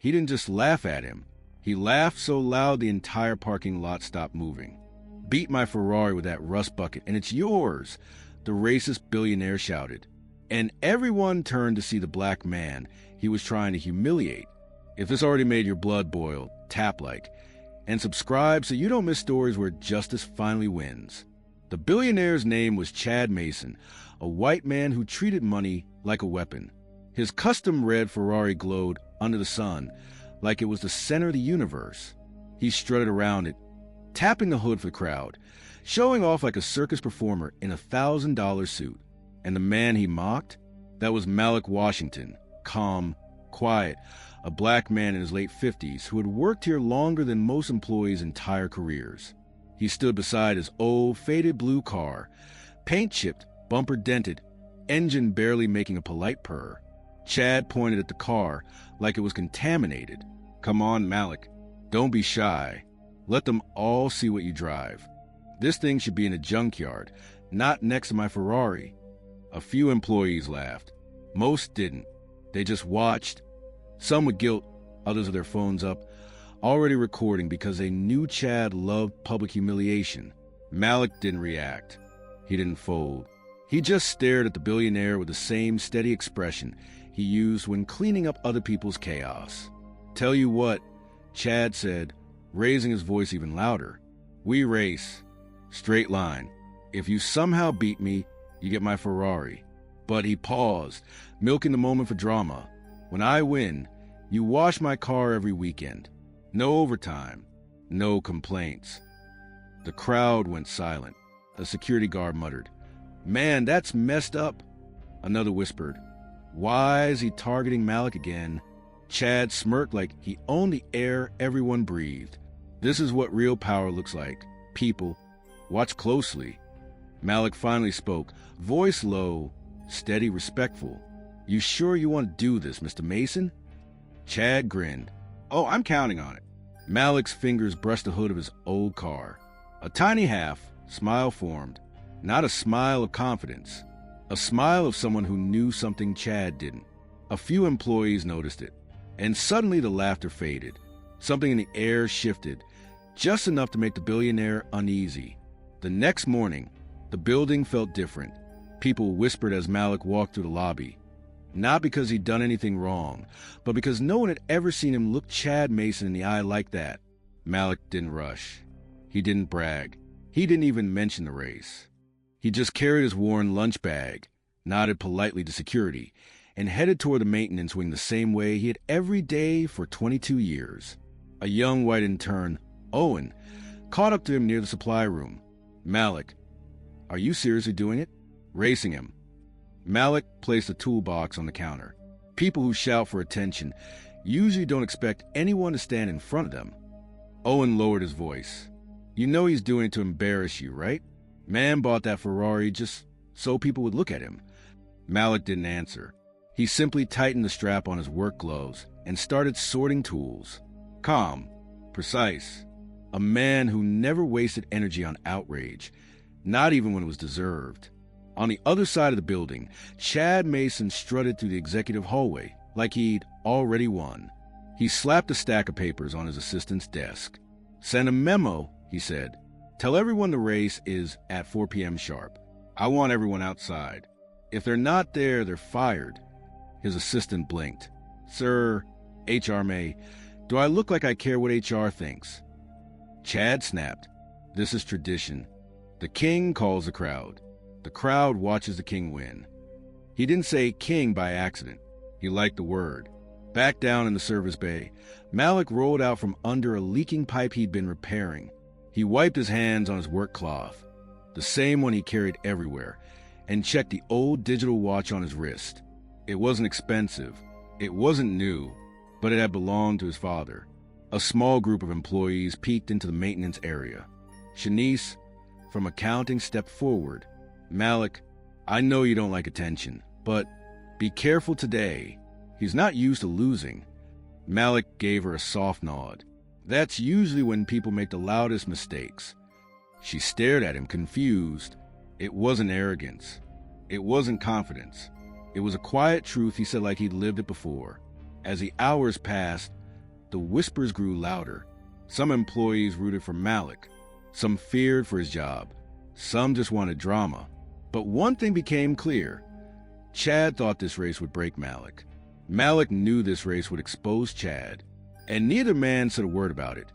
He didn't just laugh at him. He laughed so loud the entire parking lot stopped moving. "Beat my Ferrari with that rust bucket, and it's yours," the racist billionaire shouted. And everyone turned to see the black man he was trying to humiliate. If this already made your blood boil, tap like, and subscribe so you don't miss stories where justice finally wins. The billionaire's name was Chad Mason, a white man who treated money like a weapon. His custom-red Ferrari glowed under the sun like it was the center of the universe. He strutted around it, tapping the hood for the crowd, showing off like a circus performer in a $1,000 suit. And the man he mocked? That was Malik Washington, calm, quiet, a black man in his late 50s who had worked here longer than most employees' entire careers. He stood beside his old, faded blue car, paint chipped, bumper dented, engine barely making a polite purr. Chad pointed at the car like it was contaminated. "Come on, Malik. Don't be shy. Let them all see what you drive. This thing should be in a junkyard, not next to my Ferrari." A few employees laughed. Most didn't. They just watched. Some with guilt, others with their phones up, already recording because they knew Chad loved public humiliation. Malik didn't react. He didn't fold. He just stared at the billionaire with the same steady expression he used when cleaning up other people's chaos. "Tell you what," Chad said, raising his voice even louder. "We race. Straight line. If you somehow beat me, you get my Ferrari." But he paused, milking the moment for drama. "When I win, you wash my car every weekend. No overtime. No complaints." The crowd went silent. A security guard muttered, "Man, that's messed up." Another whispered, "Why is he targeting Malik again?" Chad smirked like he owned the air everyone breathed. "This is what real power looks like. People, watch closely." Malik finally spoke, voice low, steady, respectful. "You sure you want to do this, Mr. Mason?" Chad grinned. "Oh, I'm counting on it." Malik's fingers brushed the hood of his old car. A tiny smile formed. Not a smile of confidence. A smile of someone who knew something Chad didn't. A few employees noticed it. And suddenly the laughter faded. Something in the air shifted, just enough to make the billionaire uneasy. The next morning, the building felt different. People whispered as Malik walked through the lobby. Not because he'd done anything wrong, but because no one had ever seen him look Chad Mason in the eye like that. Malik didn't rush. He didn't brag. He didn't even mention the race. He just carried his worn lunch bag, nodded politely to security, and headed toward the maintenance wing the same way he had every day for 22 years. A young white intern, Owen, caught up to him near the supply room. "Malik, are you seriously doing it?" "Racing him." Malik placed a toolbox on the counter. People who shout for attention usually don't expect anyone to stand in front of them. Owen lowered his voice. "You know he's doing it to embarrass you, right? Man bought that Ferrari just so people would look at him." Malik didn't answer. He simply tightened the strap on his work gloves and started sorting tools. Calm, precise. A man who never wasted energy on outrage, not even when it was deserved. On the other side of the building, Chad Mason strutted through the executive hallway like he'd already won. He slapped a stack of papers on his assistant's desk. "Send a memo," he said. "Tell everyone the race is at 4 p.m. sharp. I want everyone outside. If they're not there, they're fired." His assistant blinked. "Sir, HR may. Do I look like I care what HR thinks?" Chad snapped. "This is tradition. The king calls the crowd. The crowd watches the king win." He didn't say king by accident. He liked the word. Back down in the service bay, Malik rolled out from under a leaking pipe he'd been repairing. He wiped his hands on his work cloth, the same one he carried everywhere, and checked the old digital watch on his wrist. It wasn't expensive. It wasn't new, but it had belonged to his father. A small group of employees peeked into the maintenance area. Shanice, from accounting, stepped forward. "Malik, I know you don't like attention, but be careful today. He's not used to losing." Malik gave her a soft nod. That's usually when people make the loudest mistakes. She stared at him, confused. It wasn't arrogance. It wasn't confidence. It was a quiet truth he said like he'd lived it before. As the hours passed, the whispers grew louder. Some employees rooted for Malik. Some feared for his job. Some just wanted drama. But one thing became clear. Chad thought this race would break Malik. Malik knew this race would expose Chad. And neither man said a word about it.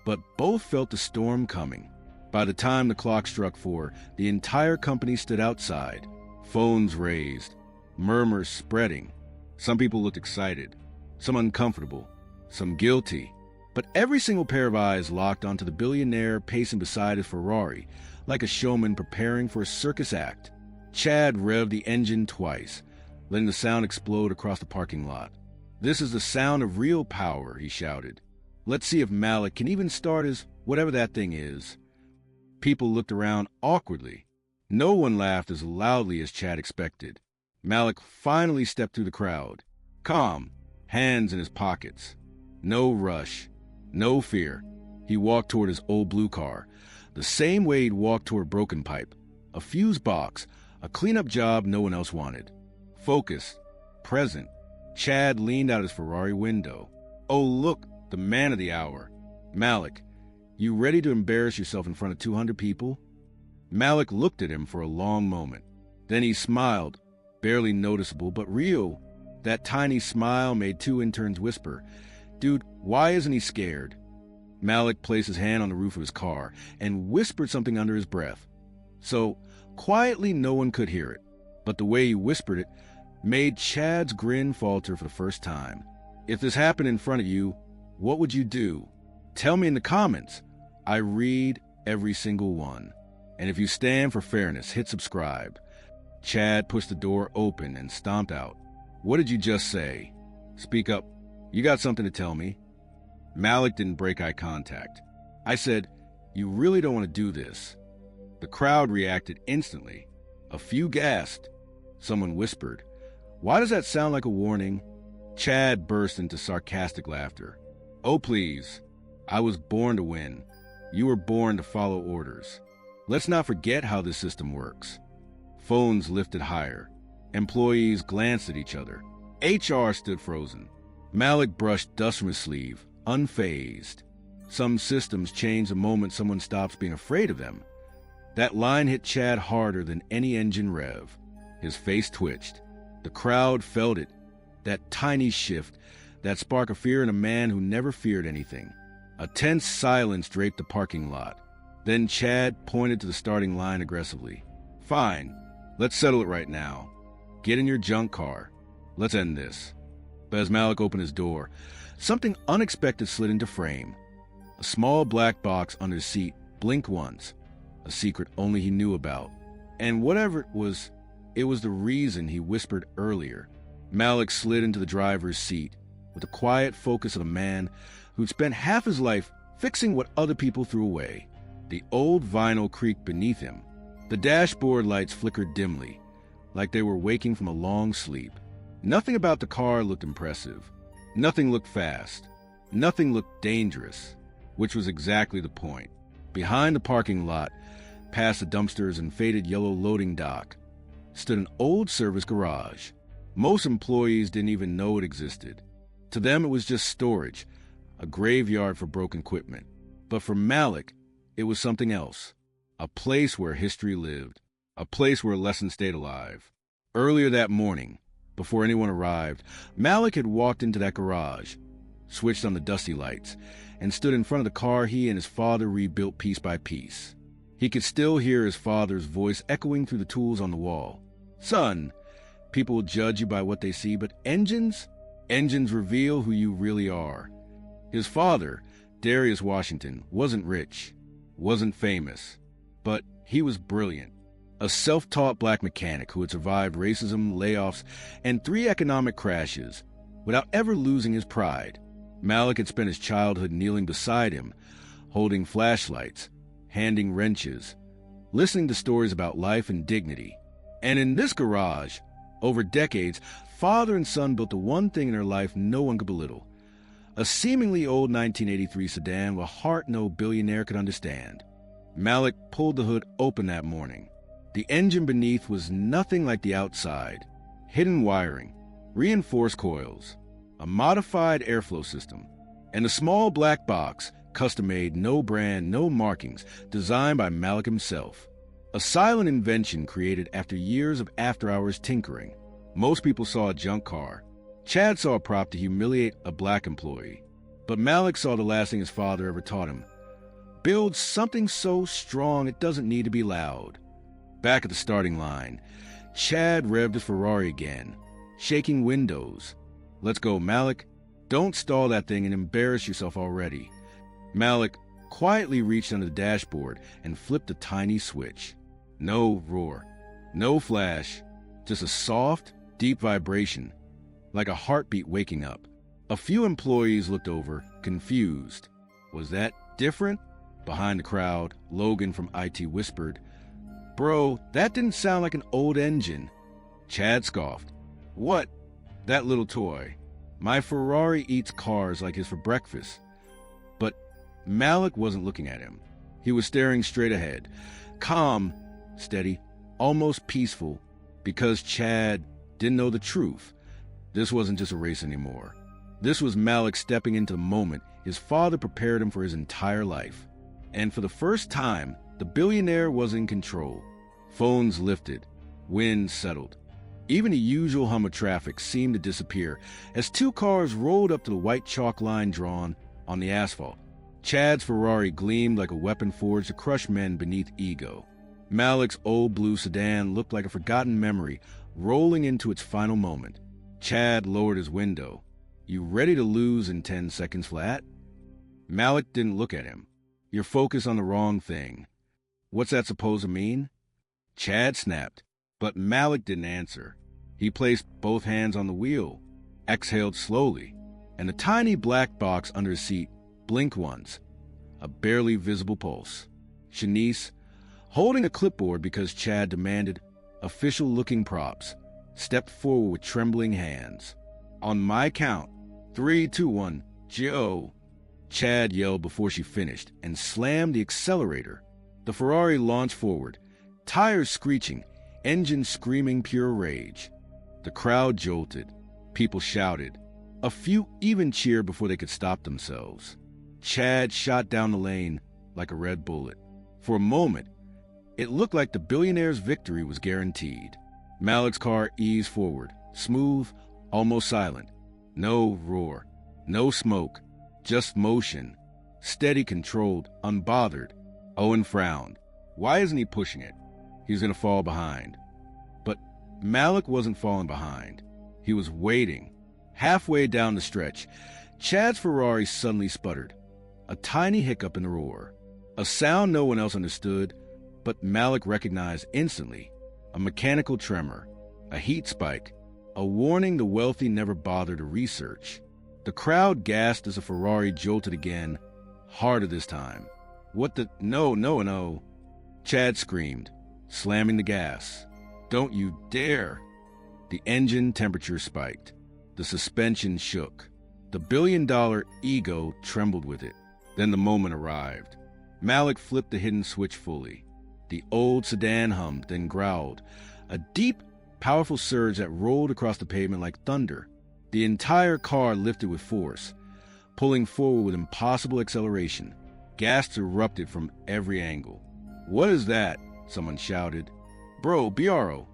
But both felt the storm coming. By the time the clock struck 4, the entire company stood outside. Phones raised. Murmurs spreading. Some people looked excited. Some uncomfortable. Some guilty. But every single pair of eyes locked onto the billionaire pacing beside his Ferrari, like a showman preparing for a circus act. Chad revved the engine twice, letting the sound explode across the parking lot. "This is the sound of real power," he shouted. "Let's see if Malik can even start his whatever that thing is." People looked around awkwardly. No one laughed as loudly as Chad expected. Malik finally stepped through the crowd, calm, hands in his pockets. No rush, no fear. He walked toward his old blue car, the same way he'd walked toward a broken pipe, a fuse box, a cleanup job no one else wanted. Focused, present, Chad leaned out his Ferrari window. "Oh, look, the man of the hour. Malik, you ready to embarrass yourself in front of 200 people?" Malik looked at him for a long moment. Then he smiled, barely noticeable but real. That tiny smile made 2 interns whisper, "Dude, why isn't he scared?" Malik placed his hand on the roof of his car and whispered something under his breath. So quietly no one could hear it, but the way he whispered it made Chad's grin falter for the first time. "If this happened in front of you, what would you do? Tell me in the comments. I read every single one. And if you stand for fairness, hit subscribe." Chad pushed the door open and stomped out. "What did you just say? Speak up. You got something to tell me." Malik didn't break eye contact. "I said, you really don't want to do this." The crowd reacted instantly. A few gasped. Someone whispered, "Why does that sound like a warning?" Chad burst into sarcastic laughter. "Oh, please. I was born to win. You were born to follow orders. Let's not forget how this system works." Phones lifted higher. Employees glanced at each other. HR stood frozen. Malik brushed dust from his sleeve, unfazed. Some systems change the moment someone stops being afraid of them. That line hit Chad harder than any engine rev. His face twitched. The crowd felt it. That tiny shift, that spark of fear in a man who never feared anything. A tense silence draped the parking lot. Then Chad pointed to the starting line aggressively. "Fine, let's settle it right now. Get in your junk car. Let's end this." But as Malik opened his door, something unexpected slid into frame. A small black box under his seat blinked once, a secret only he knew about. And whatever it was the reason he whispered earlier. Malik slid into the driver's seat with the quiet focus of a man who'd spent half his life fixing what other people threw away. The old vinyl creaked beneath him. The dashboard lights flickered dimly, like they were waking from a long sleep. Nothing about the car looked impressive. Nothing looked fast. Nothing looked dangerous, which was exactly the point. Behind the parking lot, past the dumpsters and faded yellow loading dock, stood an old service garage. Most employees didn't even know it existed. To them, it was just storage, a graveyard for broken equipment. But for Malik, it was something else. A place where history lived. A place where lessons stayed alive. Earlier that morning, before anyone arrived, Malik had walked into that garage, switched on the dusty lights, and stood in front of the car he and his father rebuilt piece by piece. He could still hear his father's voice echoing through the tools on the wall. "Son, people will judge you by what they see, but engines reveal who you really are." His father, Darius Washington, wasn't rich, wasn't famous, but he was brilliant. A self-taught black mechanic who had survived racism, layoffs, and 3 economic crashes without ever losing his pride. Malik had spent his childhood kneeling beside him, holding flashlights, handing wrenches, listening to stories about life and dignity. And in this garage, over decades, father and son built the one thing in their life no one could belittle. A seemingly old 1983 sedan with a heart no billionaire could understand. Malik pulled the hood open that morning. The engine beneath was nothing like the outside. Hidden wiring, reinforced coils, a modified airflow system. and a small black box, custom-made, no brand, no markings, designed by Malik himself. A silent invention created after years of after-hours tinkering. Most people saw a junk car. Chad saw a prop to humiliate a black employee. But Malik saw the last thing his father ever taught him. Build something so strong it doesn't need to be loud. Back at the starting line, Chad revved his Ferrari again, shaking windows. Let's go, Malik. Don't stall that thing and embarrass yourself already. Malik quietly reached under the dashboard and flipped a tiny switch. No roar, no flash, just a soft, deep vibration, like a heartbeat waking up. A few employees looked over, confused. Was that different? Behind the crowd, Logan from IT whispered, "Bro, that didn't sound like an old engine." Chad scoffed. "What? That little toy. My Ferrari eats cars like his for breakfast." But Malik wasn't looking at him. He was staring straight ahead, calm, steady, almost peaceful, because Chad didn't know the truth. This wasn't just a race anymore. This was Malik stepping into the moment his father prepared him for his entire life. And for the first time, the billionaire was in control. Phones lifted. Wind settled. Even the usual hum of traffic seemed to disappear as two cars rolled up to the white chalk line drawn on the asphalt. Chad's Ferrari gleamed like a weapon forged to crush men beneath ego. Malik's old blue sedan looked like a forgotten memory rolling into its final moment. Chad lowered his window. "You ready to lose in 10 seconds flat?" Malik didn't look at him. "You're focused on the wrong thing." "What's that supposed to mean?" Chad snapped, but Malik didn't answer. He placed both hands on the wheel, exhaled slowly, and the tiny black box under his seat blinked once, a barely visible pulse. Shanice, holding a clipboard because Chad demanded official-looking props, stepped forward with trembling hands. "On my count, 3, 2, 1, Joe!" Chad yelled before she finished and slammed the accelerator. The Ferrari launched forward, tires screeching, engine screaming pure rage. The crowd jolted. People shouted. A few even cheered before they could stop themselves. Chad shot down the lane like a red bullet. For a moment, it looked like the billionaire's victory was guaranteed. Malik's car eased forward, smooth, almost silent. No roar, no smoke, just motion. Steady, controlled, unbothered. Owen frowned. Why isn't he pushing it? He's going to fall behind. But Malik wasn't falling behind. He was waiting. Halfway down the stretch, Chad's Ferrari suddenly sputtered. A tiny hiccup in the roar. A sound no one else understood, but Malik recognized instantly. A mechanical tremor, a heat spike, a warning the wealthy never bothered to research. The crowd gasped as the Ferrari jolted again, harder this time. "What the— No. Chad screamed, slamming the gas. "Don't you dare!" The engine temperature spiked. The suspension shook. The billion-dollar ego trembled with it. Then the moment arrived. Malik flipped the hidden switch fully. The old sedan hummed, then growled. A deep, powerful surge that rolled across the pavement like thunder. The entire car lifted with force, pulling forward with impossible acceleration. Gasps erupted from every angle. "What is that?" someone shouted. "Bro, BRO,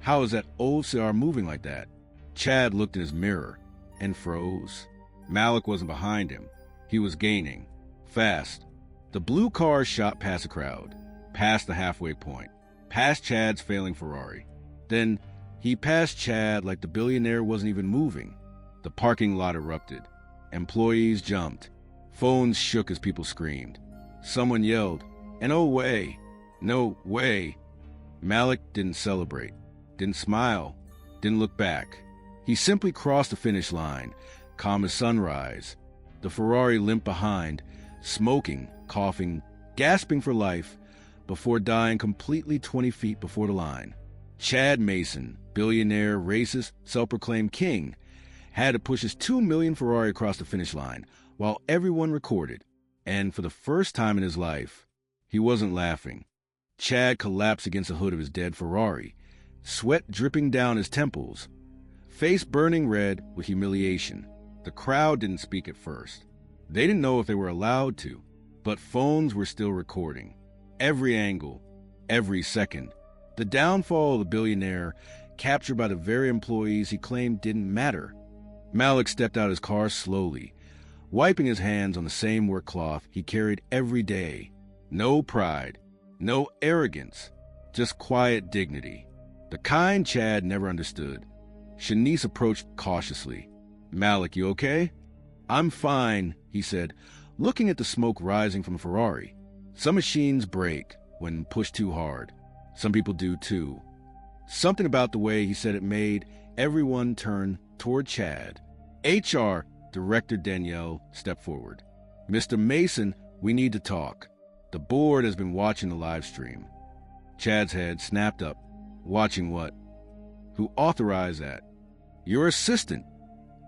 how is that old CR moving like that?" Chad looked in his mirror and froze. Malik wasn't behind him. He was gaining. Fast. The blue car shot past the crowd, past the halfway point, past Chad's failing Ferrari. Then he passed Chad like the billionaire wasn't even moving. The parking lot erupted. Employees jumped. Phones shook as people screamed. Someone yelled, "No way! No way!" Malik didn't celebrate, didn't smile, didn't look back. He simply crossed the finish line, calm as sunrise. The Ferrari limped behind, smoking, coughing, gasping for life, before dying completely 20 feet before the line. Chad Mason, billionaire, racist, self-proclaimed king, had to push his 2 million Ferrari across the finish line while everyone recorded. And for the first time in his life, he wasn't laughing. Chad collapsed against the hood of his dead Ferrari, sweat dripping down his temples, face burning red with humiliation. The crowd didn't speak at first. They didn't know if they were allowed to, but phones were still recording. Every angle, every second. The downfall of the billionaire, captured by the very employees he claimed didn't matter. Malik stepped out of his car slowly, wiping his hands on the same work cloth he carried every day. No pride, no arrogance, just quiet dignity. The kind Chad never understood. Shanice approached cautiously. "Malik, you okay?" "I'm fine," he said, looking at the smoke rising from a Ferrari. Some machines break when pushed too hard. Some people do too. Something about the way he said it made everyone turn toward Chad. HR Director Danielle stepped forward. "Mr. Mason, we need to talk. The board has been watching the live stream." Chad's head snapped up. "Watching what?" "Who authorized that?" "Your assistant,"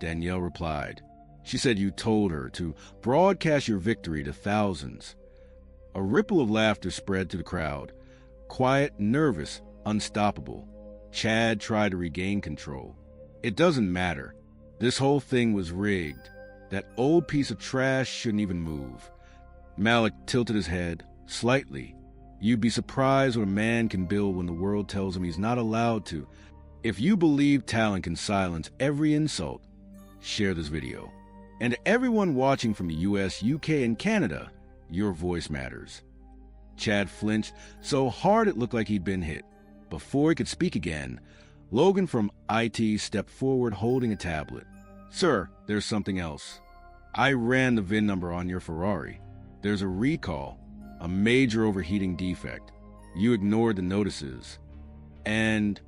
Danielle replied. She said you told her to broadcast your victory to thousands. A ripple of laughter spread to the crowd. Quiet, nervous, unstoppable. Chad tried to regain control. "It doesn't matter. This whole thing was rigged. That old piece of trash shouldn't even move." Malik tilted his head slightly. "You'd be surprised what a man can build when the world tells him he's not allowed to. If you believe talent can silence every insult, share this video. And to everyone watching from the US, UK, and Canada, your voice matters." Chad flinched so hard it looked like he'd been hit. Before he could speak again, Logan from IT stepped forward holding a tablet. "Sir, there's something else. I ran the VIN number on your Ferrari. There's a recall, a major overheating defect. You ignored the notices. And,"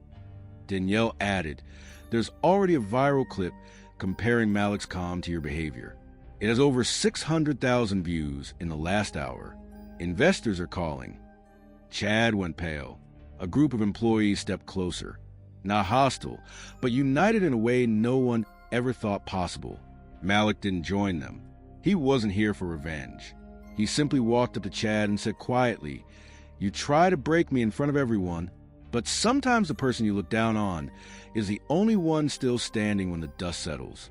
Danielle added, "there's already a viral clip comparing Malik's comm to your behavior. It has over 600,000 views in the last hour. Investors are calling." Chad went pale. A group of employees stepped closer. Not hostile, but united in a way no one ever thought possible. Malik didn't join them. He wasn't here for revenge. He simply walked up to Chad and said quietly, "You try to break me in front of everyone, but sometimes the person you look down on is the only one still standing when the dust settles."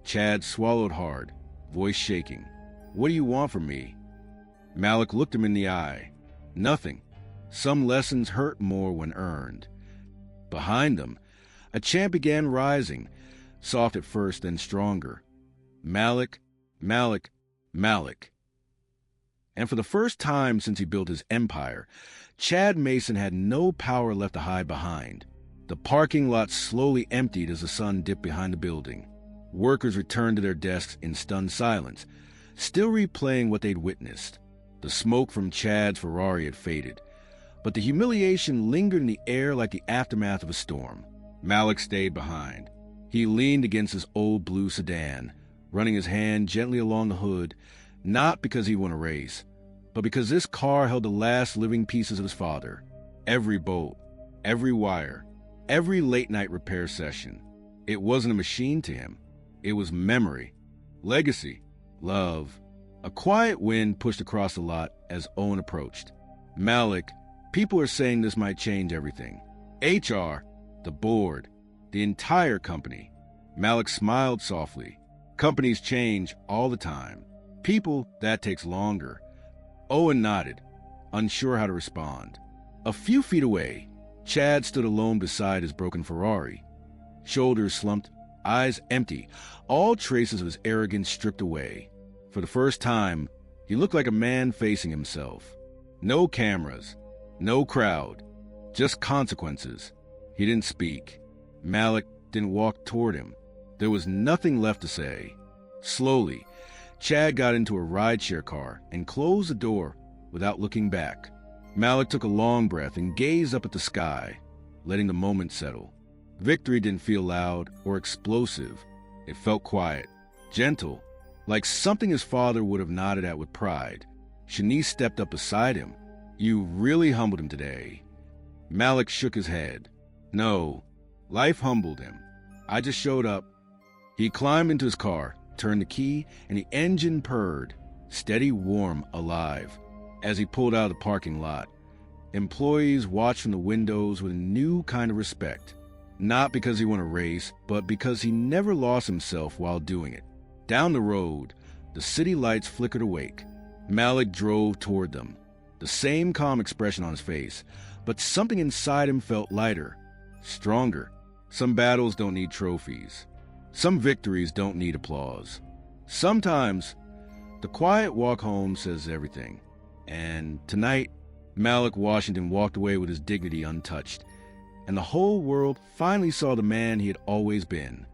Chad swallowed hard, voice shaking. "What do you want from me?" Malik looked him in the eye. "Nothing. Some lessons hurt more when earned." Behind them, a chant began rising, soft at first, then stronger. "Malik, Malik, Malik." And for the first time since he built his empire, Chad Mason had no power left to hide behind. The parking lot slowly emptied as the sun dipped behind the building. Workers returned to their desks in stunned silence, still replaying what they'd witnessed. The smoke from Chad's Ferrari had faded, but the humiliation lingered in the air like the aftermath of a storm. Malik stayed behind. He leaned against his old blue sedan, running his hand gently along the hood, not because he won a race, but because this car held the last living pieces of his father. Every bolt, every wire, every late-night repair session. It wasn't a machine to him. It was memory, legacy, love. A quiet wind pushed across the lot as Owen approached. "Malik, people are saying this might change everything. HR, the board, the entire company." Malik smiled softly. "Companies change all the time. People, that takes longer." Owen nodded, unsure how to respond. A few feet away, Chad stood alone beside his broken Ferrari. Shoulders slumped, eyes empty, all traces of his arrogance stripped away. For the first time, he looked like a man facing himself. No cameras, no crowd, just consequences. He didn't speak. Malik didn't walk toward him. There was nothing left to say. Slowly, Chad got into a rideshare car and closed the door without looking back. Malik took a long breath and gazed up at the sky, letting the moment settle. Victory didn't feel loud or explosive. It felt quiet, gentle, like something his father would have nodded at with pride. Shanice stepped up beside him. "You really humbled him today." Malik shook his head. "No, life humbled him. I just showed up." He climbed into his car, turned the key, and the engine purred, steady, warm, alive. As he pulled out of the parking lot, employees watched from the windows with a new kind of respect. Not because he won a race, but because he never lost himself while doing it. Down the road, The city lights flickered awake. Malik drove toward them, the same calm expression on his face, but something inside him felt lighter, stronger. Some battles don't need trophies. Some victories don't need applause. Sometimes the quiet walk home says everything. And tonight, Malik Washington walked away with his dignity untouched, and the whole world finally saw the man he had always been.